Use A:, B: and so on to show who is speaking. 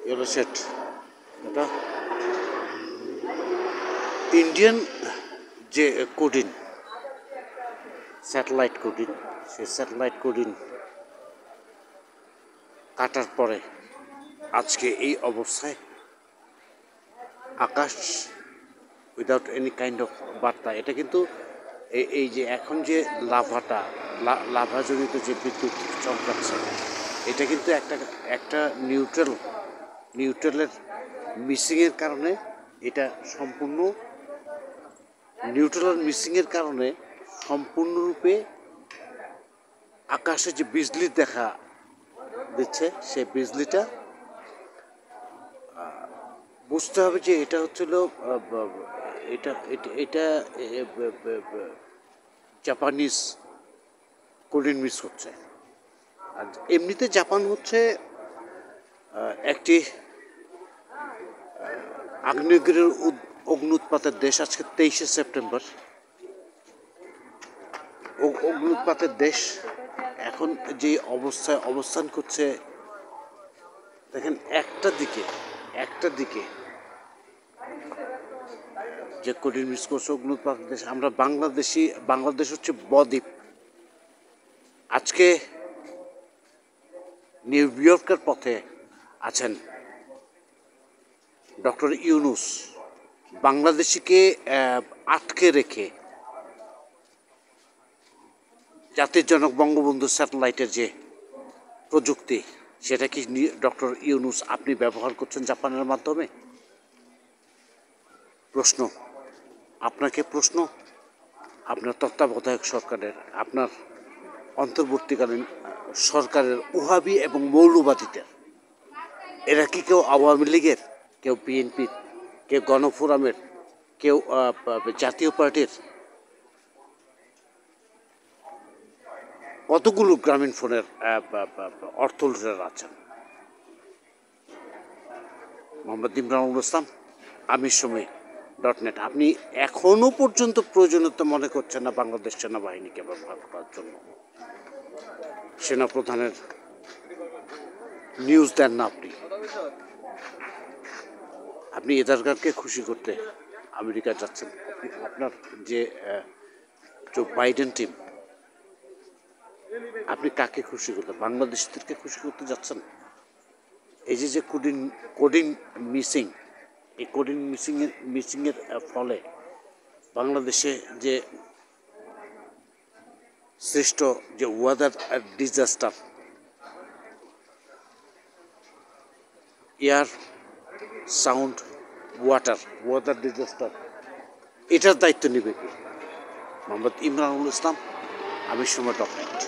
A: Yellow set এটা Indian যে codeine satellite codeine, সেই স্যাটেলাইট কোডিন কাটার পরে আজকে এই অবস্থায় আকাশ উইদাউট এনি কাইন্ড অফ বার্তা। এটা কিন্তু এই যে এখন যে লাভাজনিত যে বিদ্যুৎ চমকাচ্ছে, এটা কিন্তু একটা নিউট্রালের মিসিংয়ের কারণে, এটা সম্পূর্ণ নিউট্রাল মিসিংয়ের কারণে সম্পূর্ণরূপে আকাশে যে বিজলি দেখা দিচ্ছে, সেই বিজলিটা বুঝতে হবে যে এটা হচ্ছিল এটা এটা এটা জাপানিজ কোরিয়ান মিস হচ্ছে। আর এমনিতে জাপান হচ্ছে একটি আগ্নেয়গিরির অগ্নি উৎপাতের দেশ। আজকে 23শে সেপ্টেম্বর, অগ্নি উৎপাতের দেশ। এখন যে অবস্থায় অবস্থান করছে দেখেন, একটা দিকে যে কোরিয়ান মিস করছে অগ্নি উৎপাতের দেশ। আমরা বাংলাদেশ হচ্ছে বদ্বীপ। আজকে নিউ ইয়র্কের পথে আছেন ডক্টর ইউনুস। বাংলাদেশিকে আটকে রেখে জাতির জনক বঙ্গবন্ধু স্যাটেলাইটের যে প্রযুক্তি, সেটা কি ডক্টর ইউনুস আপনি ব্যবহার করছেন জাপানের মাধ্যমে? প্রশ্ন আপনার তত্ত্বাবধায়ক সরকারের, আপনার অন্তর্বর্তীকালীন সরকারের ওহাবি এবং মৌলবাদীদের, এরা কি কেউ আওয়ামী লীগের, কেউ বিএনপির, কেউ গণফোরামের, কেউ জাতীয় পার্টির? কতগুলো গ্রামীণ ফোনের অর্থ লুটেরা আছেন। মোহাম্মদ ইমরানুল ইসলাম, amirshomie.net। আপনি এখনো পর্যন্ত প্রয়োজনীয়তা মনে করছেন না বাংলাদেশ সেনাবাহিনীকে ব্যবহার করার জন্য? সেনাপ্রধানের নিউজ দেন না আপনি এদারগারকে খুশি করতে আমেরিকা যাচ্ছেন। আপনার যে বাইডেন টিম, আপনি কাকে খুশি করতে, বাংলাদেশিদেরকে খুশি করতে যাচ্ছেন? এই যে কোডিং মিসিং, এই কোডিং মিসিংয়ের ফলে বাংলাদেশে যে সৃষ্ট যে weather disaster, air sound weather disaster, এটার দায়িত্ব নেবে কি? মোহাম্মদ ইমরানুল ইসলাম, amirshomie.net।